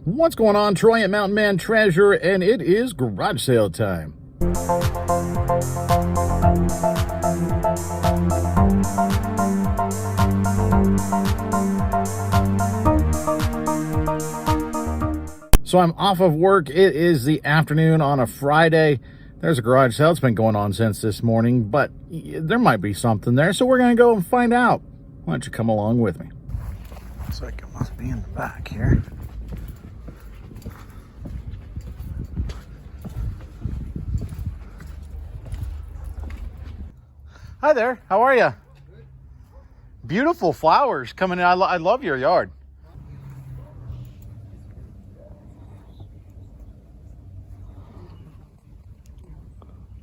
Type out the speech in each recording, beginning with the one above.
What's going on, Troy and Mountain Man Treasure, and it is garage sale time. So I'm off of work. It is the afternoon on a Friday. There's a garage sale. It's been going on since this morning, but there might be something there, so we're going to go and find out. Why don't you come along with me? Looks like it must be in the back here. Hi there. How are you? Beautiful flowers coming in. I love your yard.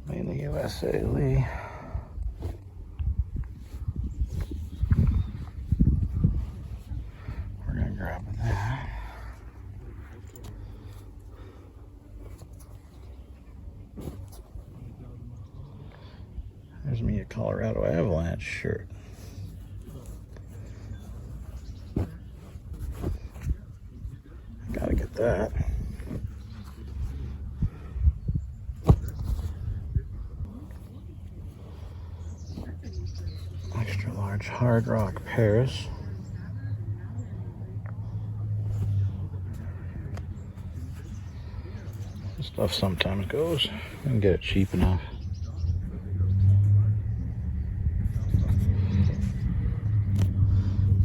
Mainly USA Lee. We're gonna grab that. There's me a Colorado Avalanche shirt. Gotta get that. Extra large Hard Rock Paris. This stuff sometimes goes. You can get it cheap enough.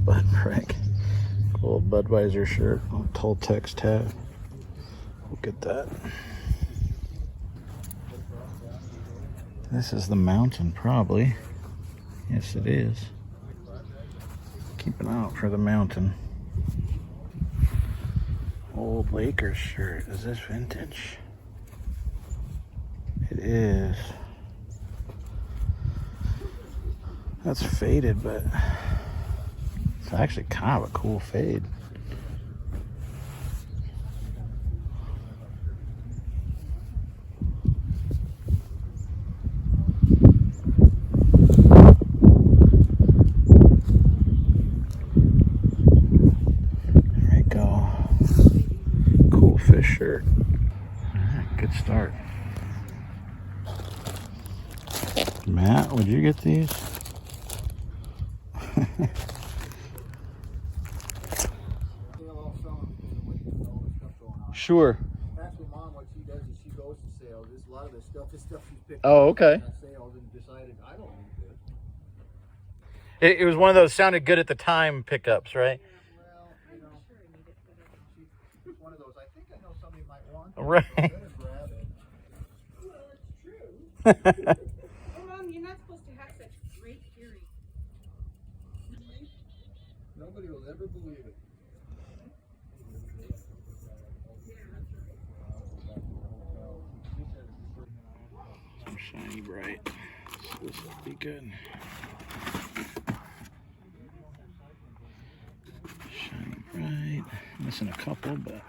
Bud Frank. Cool Budweiser shirt. Toltex tab. We'll get that. This is the mountain, probably. Yes, it is. Keep an eye out for the mountain. Old Lakers shirt. Is this vintage? It is. That's faded, but it's actually kind of a cool fade. Shirt. All right, good start. Matt, would you get these? Sure. That's what Mom, what she does is she goes to sales. There's a lot of this stuff she's picked Oh, up okay. at sales and decided I don't need this. It was one of those sounded good at the time pickups, right? Well, you know, she's one of those. I think I know somebody might want it. Right. So I'm gonna grab it. Well, it's true. Oh, Mom, you're not supposed to have such great hearing. Nobody will ever believe it. Some shiny bright. So this will be good. Shiny bright. Missing a couple, but.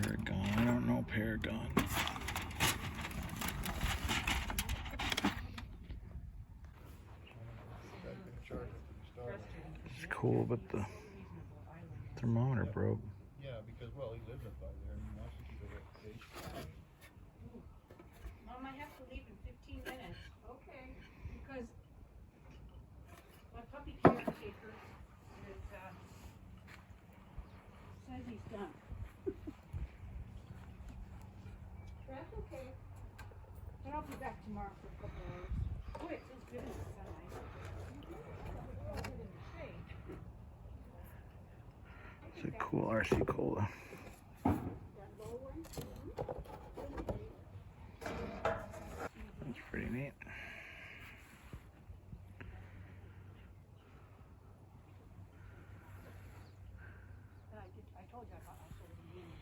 Paragon. I don't know Paragon. It's cool, but the thermometer broke. Yeah, because well, he lives up by there and he wants to keep a reputation. Mom, I have to leave in 15 minutes. Okay. Because my puppy caretaker is, says he's done. That's okay. But I'll be back tomorrow for a couple hours. Boy, it feels good in the sunlight. It's a cool RC Cola. That's pretty neat. I told you I thought I sold the meeting.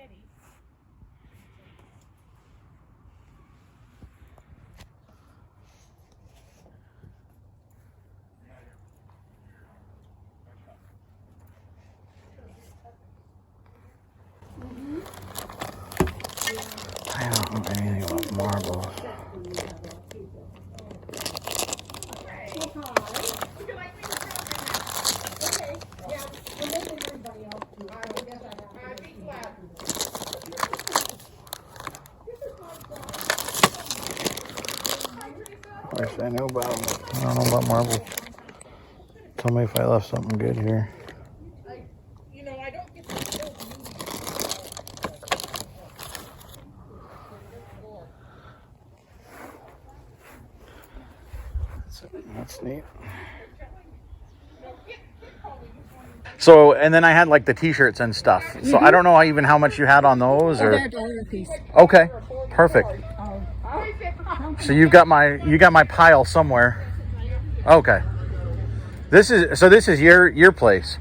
steady. I don't know anything about marbles. I wish I knew about them. I don't know about marbles. Tell me if I left something good here. I don't get to That's neat. So, and then I had like the T-shirts and stuff. So I don't know even how much you had on those, or They're $1 a piece. okay, perfect. So you got my pile somewhere. Okay. This is your place.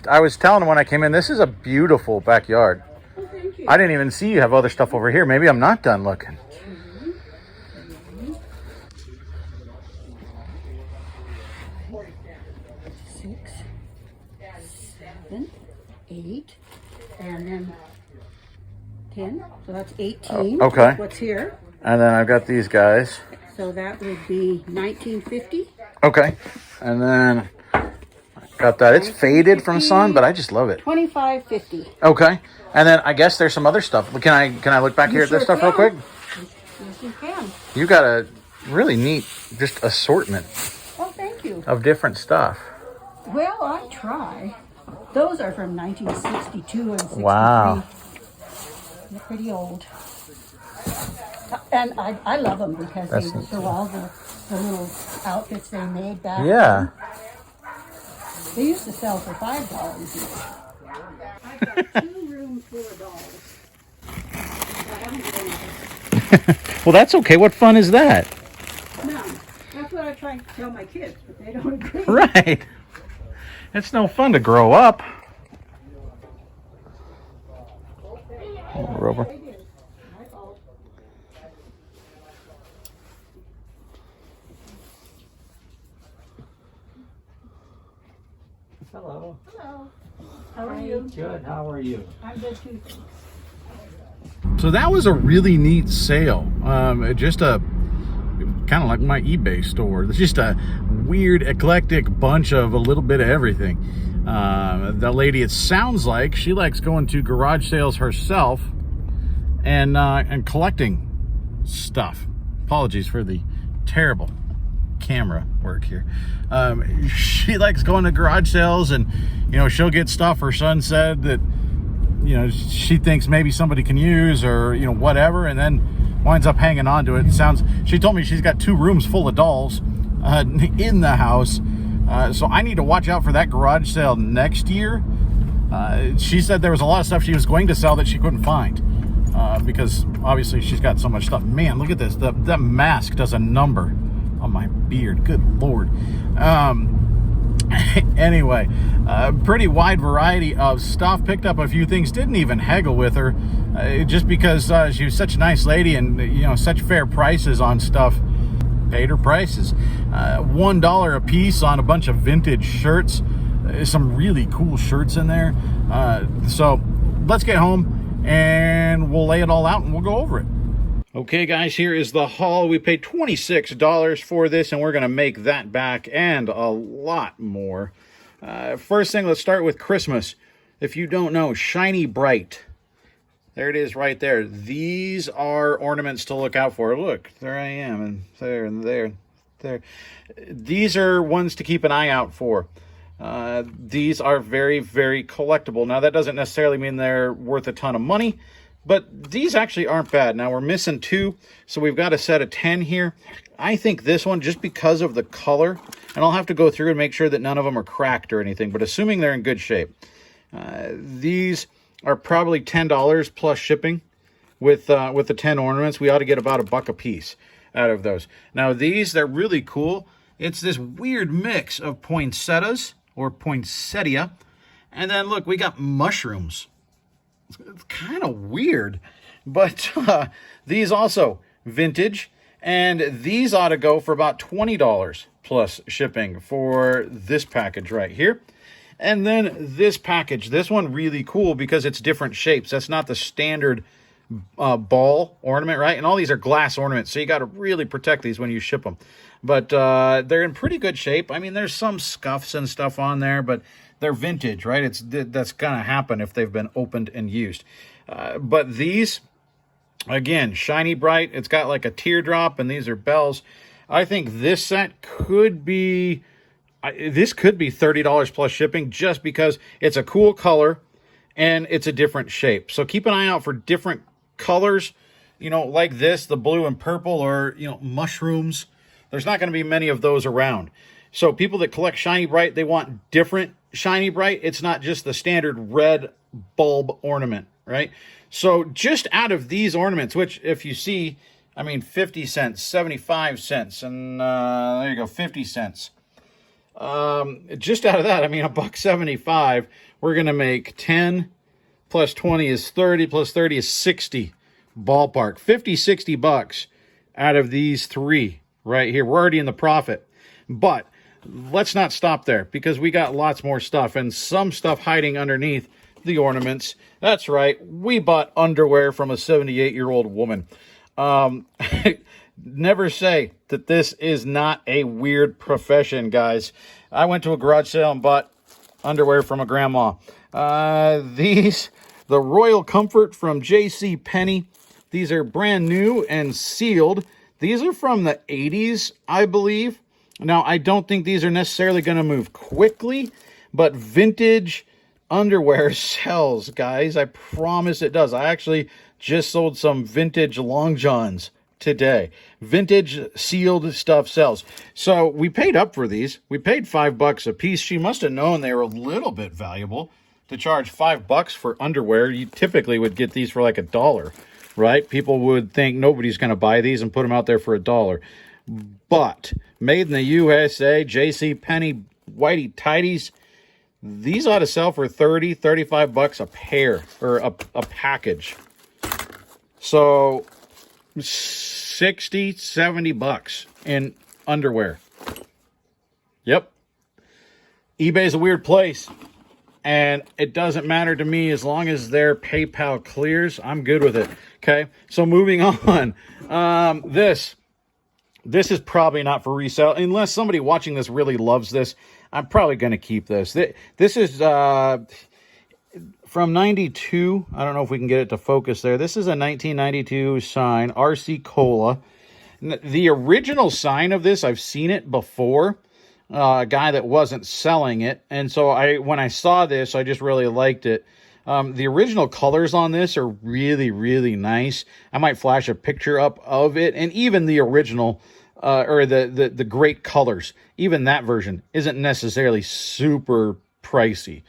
I was telling him when I came in, this is a beautiful backyard. Oh, thank you. I didn't even see you have other stuff over here. Maybe I'm not done looking. 6, 7, 8, and then 10. So that's 18. Oh, okay. What's here? And then I've got these guys. So that would be 1950. Okay. And then I got that. It's faded from sun, but I just love it. 25.50. Okay. And then I guess there's some other stuff. Can I look back here at this sure stuff real quick? Yes, you can. You got a really neat just assortment Oh, thank you. of different stuff. Well, I try. Those are from 1962 and 63. Wow. They're pretty old. And I love them because That's they neat, show all the little outfits they made back Yeah. then. They used to sell for $5 each. I've got 2 rooms full of dolls. I haven't done anything. Well, that's okay. What fun is that? No, that's what I try to tell my kids, but they don't agree. Right. It's no fun to grow up. Over. Hello. Hello. How are you? Good. How are you? I'm good too. So that was a really neat sale. Just a kind of like my eBay store. It's just a weird, eclectic bunch of a little bit of everything. The lady, it sounds like she likes going to garage sales herself and collecting stuff. Apologies for the terrible camera work here. She likes going to garage sales, and she'll get stuff her son said that she thinks maybe somebody can use, or whatever, and then winds up hanging on to it. She told me she's got 2 rooms full of dolls in the house, so I need to watch out for that garage sale next year. She said there was a lot of stuff she was going to sell that she couldn't find, because obviously she's got so much stuff. Man, look at this. That mask does a number on my beard. Good Lord. Anyway, pretty wide variety of stuff. Picked up a few things. Didn't even haggle with her, just because she was such a nice lady, and such fair prices on stuff. Paid her prices. $1 a piece on a bunch of vintage shirts. There's some really cool shirts in there. So let's get home and we'll lay it all out and we'll go over it. Okay, guys, here is the haul. We paid $26 for this, and we're going to make that back and a lot more. First thing, let's start with Christmas. If you don't know, Shiny Bright. There it is right there. These are ornaments to look out for. Look, there I am, and there, and there, there. These are ones to keep an eye out for. These are very, very collectible. Now, that doesn't necessarily mean they're worth a ton of money, but these actually aren't bad. Now, we're missing 2, so we've got a set of 10 here. I think this one, just because of the color, and I'll have to go through and make sure that none of them are cracked or anything, but assuming they're in good shape. These are probably $10 plus shipping. With the 10 ornaments, we ought to get about $1 a piece out of those. Now, they're really cool. It's this weird mix of poinsettias, or poinsettia, and then look, we got mushrooms. It's kind of weird. But these also vintage. And these ought to go for about $20 plus shipping for this package right here. And then this package, this one really cool because it's different shapes. That's not the standard ball ornament, right? And all these are glass ornaments, so you got to really protect these when you ship them. But they're in pretty good shape. I mean, there's some scuffs and stuff on there, but they're vintage, right? That's gonna happen if they've been opened and used. But these, again, shiny bright. It's got like a teardrop, and these are bells. I think this set could be, this could be $30 plus shipping just because it's a cool color and it's a different shape. So keep an eye out for different colors, you know, like this, the blue and purple, or, you know, mushrooms. There's not going to be many of those around. So people that collect shiny bright, they want different shiny bright. It's not just the standard red bulb ornament, right? So just out of these ornaments, which if you see, I mean, 50 cents, 75 cents, and there you go, 50 cents. Just out of that, I mean, $1.75, we're going to make 10 plus 20 is 30 plus 30 is 60 ballpark. 50, 60 bucks out of these three right here. We're already in the profit. But let's not stop there because we got lots more stuff and some stuff hiding underneath the ornaments. That's right. We bought underwear from a 78-year-old woman. Never say that this is not a weird profession, guys. I went to a garage sale and bought underwear from a grandma. These, the Royal Comfort from J.C. Penney. These are brand new and sealed. These are from the 80s, I believe. Now, I don't think these are necessarily going to move quickly, but vintage underwear sells, guys. I promise it does. I actually just sold some vintage long johns today. Vintage sealed stuff sells. So we paid up for these. We paid $5 a piece. She must have known they were a little bit valuable to charge $5 for underwear. You typically would get these for like $1, right? People would think nobody's going to buy these and put them out there for $1. But made in the USA, J.C. Penney whitey tighties, these ought to sell for 30, 35 bucks a pair, or a package. So 60, 70 bucks in underwear. Yep. eBay's a weird place. And it doesn't matter to me as long as their PayPal clears. I'm good with it. Okay. So moving on. This is probably not for resale unless somebody watching this really loves this. I'm probably going to keep this. This is from 92. I don't know if we can get it to focus there. This is a 1992 sign, RC Cola. The original sign of this, I've seen it before. A guy that wasn't selling it. And so when I saw this, I just really liked it. The original colors on this are really, really nice. I might flash a picture up of it. And even the original, or the great colors, even that version isn't necessarily super pricey,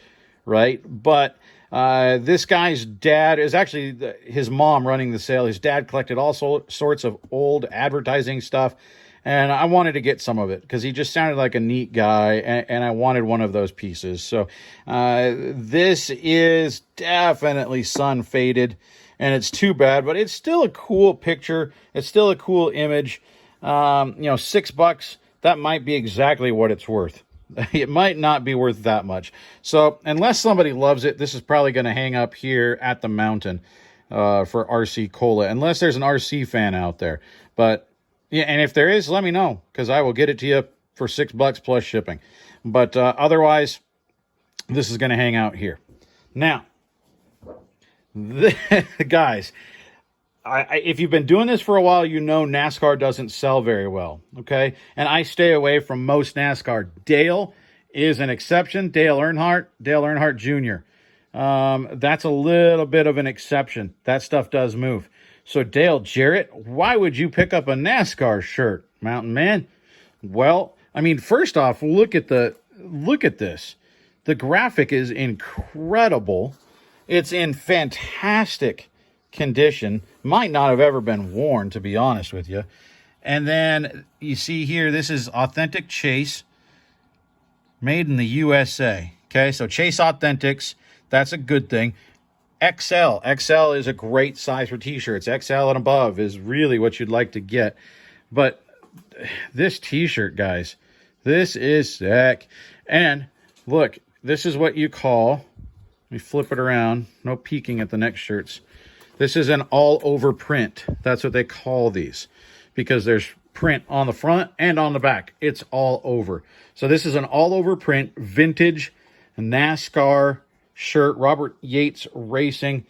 right? But this guy's dad is actually his mom running the sale. His dad collected all sorts of old advertising stuff. And I wanted to get some of it because he just sounded like a neat guy, and I wanted one of those pieces. So this is definitely sun faded, and it's too bad, but it's still a cool picture. It's still a cool image. You know, $6, that might be exactly what it's worth. It might not be worth that much. So unless somebody loves it, this is probably going to hang up here at the mountain for RC Cola, unless there's an RC fan out there. But yeah, and if there is, let me know, because I will get it to you for $6 plus shipping. But otherwise, this is going to hang out here. Now, guys, if you've been doing this for a while, you know NASCAR doesn't sell very well, okay? And I stay away from most NASCAR. Dale is an exception. Dale Earnhardt Jr. That's a little bit of an exception. That stuff does move. So Dale Jarrett, why would you pick up a NASCAR shirt, Mountain Man? Well, I mean, first off, look at this. The graphic is incredible. It's in fantastic condition. Might not have ever been worn, to be honest with you. And then you see here, this is authentic Chase, made in the USA. Okay, so Chase Authentics, that's a good thing. XL. XL is a great size for t-shirts. XL and above is really what you'd like to get. But this t-shirt, guys, this is sick. And look, this is what you call, let me flip it around. No peeking at the next shirts. This is an all-over print. That's what they call these, because there's print on the front and on the back. It's all over. So this is an all-over print, vintage NASCAR shirt, Robert Yates Racing,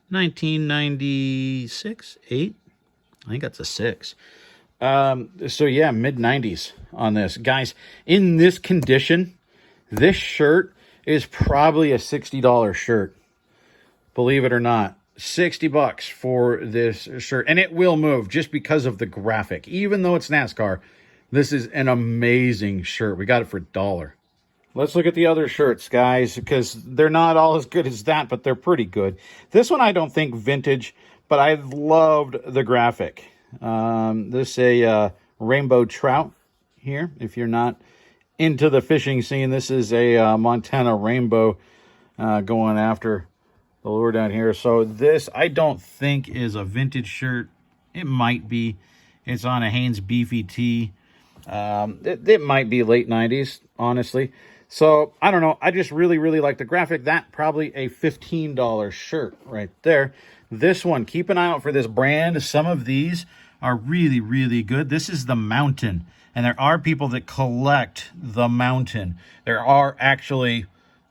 1996, 8? I think that's a 6. So yeah, mid-90s on this. Guys, in this condition, this shirt is probably a $60 shirt. Believe it or not. $60 for this shirt. And it will move just because of the graphic. Even though it's NASCAR, this is an amazing shirt. We got it for $1. Let's look at the other shirts, guys, because they're not all as good as that, but they're pretty good. This one I don't think vintage, but I loved the graphic. This is a rainbow trout here. If you're not into the fishing scene, this is a Montana rainbow going after the lure down here. So this I don't think is a vintage shirt. It might be. It's on a Hanes Beefy tee. It might be late 90s, honestly. So, I don't know. I just really, really like the graphic. That probably a $15 shirt right there. This one, keep an eye out for this brand. Some of these are really, really good. This is the Mountain. And there are people that collect the Mountain. There are actually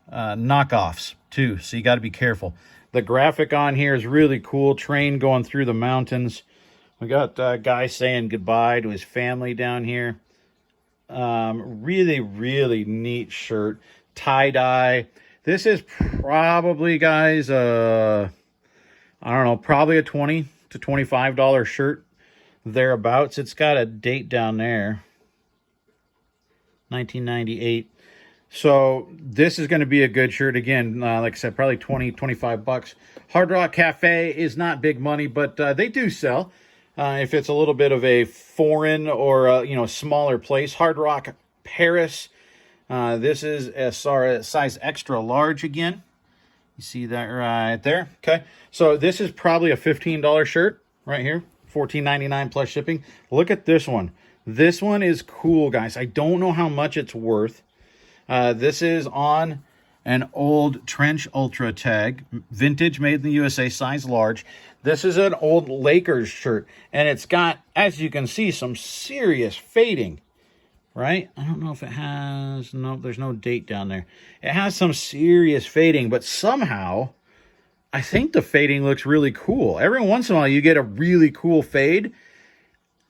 knockoffs, too. So, you got to be careful. The graphic on here is really cool. Train going through the mountains. We got a guy saying goodbye to his family down here. Really, really neat shirt. Tie-dye. This is probably, guys, I don't know, probably a $20 to $25 shirt thereabouts. It's got a date down there. 1998. So this is going to be a good shirt. Again, like I said, probably 20, 25 bucks. Hard Rock Cafe is not big money, but they do sell. If it's a little bit of a foreign or smaller place. Hard Rock Paris. This is a size extra large again. You see that right there? Okay. So this is probably a $15 shirt right here. $14.99 plus shipping. Look at this one. This one is cool, guys. I don't know how much it's worth. This is on an old Trench Ultra tag. Vintage, made in the USA, size large. This is an old Lakers shirt, and it's got, as you can see, some serious fading, right? I don't know if it has, no, there's no date down there. It has some serious fading, but somehow, I think the fading looks really cool. Every once in a while, you get a really cool fade,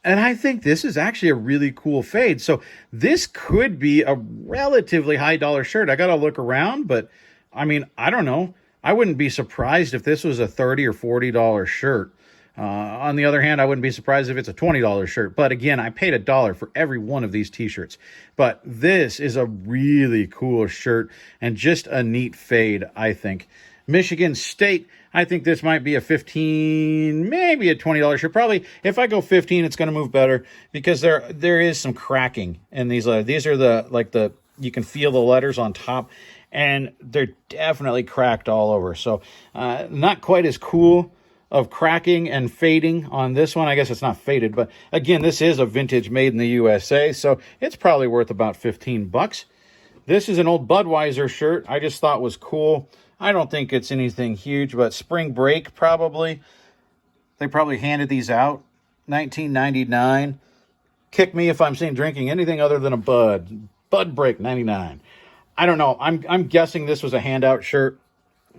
and I think this is actually a really cool fade. So this could be a relatively high dollar shirt. I got to look around, but I mean, I don't know. I wouldn't be surprised if this was a $30 or $40 shirt. On the other hand, I wouldn't be surprised if it's a $20 shirt. But again, I paid $1 for every one of these t-shirts. But this is a really cool shirt and just a neat fade, I think. Michigan State, I think this might be a $15, maybe a $20 shirt. Probably, if I go 15, it's going to move better because there is some cracking in these. These are the you can feel the letters on top, and they're definitely cracked all over. So not quite as cool of cracking and fading on this one. I guess it's not faded, but again, this is a vintage made in the USA, so it's probably worth about 15 bucks. This is an old Budweiser shirt I just thought was cool. I don't think it's anything huge, but spring break probably. They probably handed these out. 1999. Kick me if I'm seen drinking anything other than a Bud. Bud Break 99. I don't know. I'm guessing this was a handout shirt.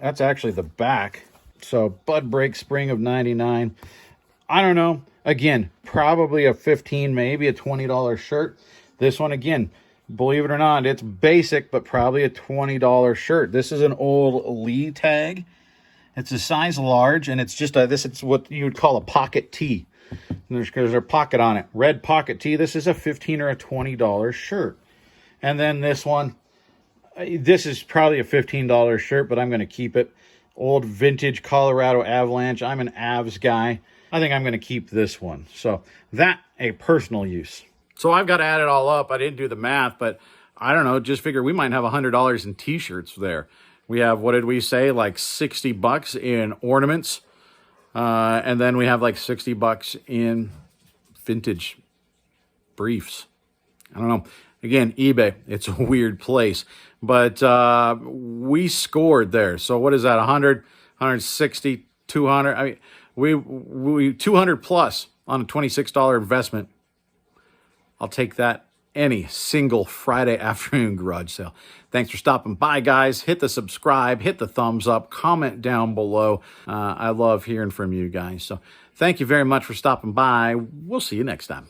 That's actually the back. So Bud Break spring of 99. I don't know. Again, probably a $15, maybe a $20 shirt. This one again, believe it or not, it's basic, but probably a $20 shirt. This is an old Lee tag. It's a size large, and it's just it's what you would call a pocket tee. There's a pocket on it. Red pocket tee. This is a $15 or a $20 shirt. And then this one, this is probably a $15 shirt, but I'm going to keep it. Old vintage Colorado Avalanche. I'm an Avs guy. I think I'm going to keep this one. So that, a personal use. So I've got to add it all up. I didn't do the math, but I don't know. Just figure we might have $100 in t-shirts there. We have, what did we say, like 60 bucks in ornaments. And then we have like 60 bucks in vintage briefs. I don't know. Again, eBay, it's a weird place. But we scored there. So what is that, 100, 160, 200? I mean, we 200 plus on a $26 investment. I'll take that any single Friday afternoon garage sale. Thanks for stopping by, guys. Hit the subscribe, hit the thumbs up, comment down below. I love hearing from you guys. So thank you very much for stopping by. We'll see you next time.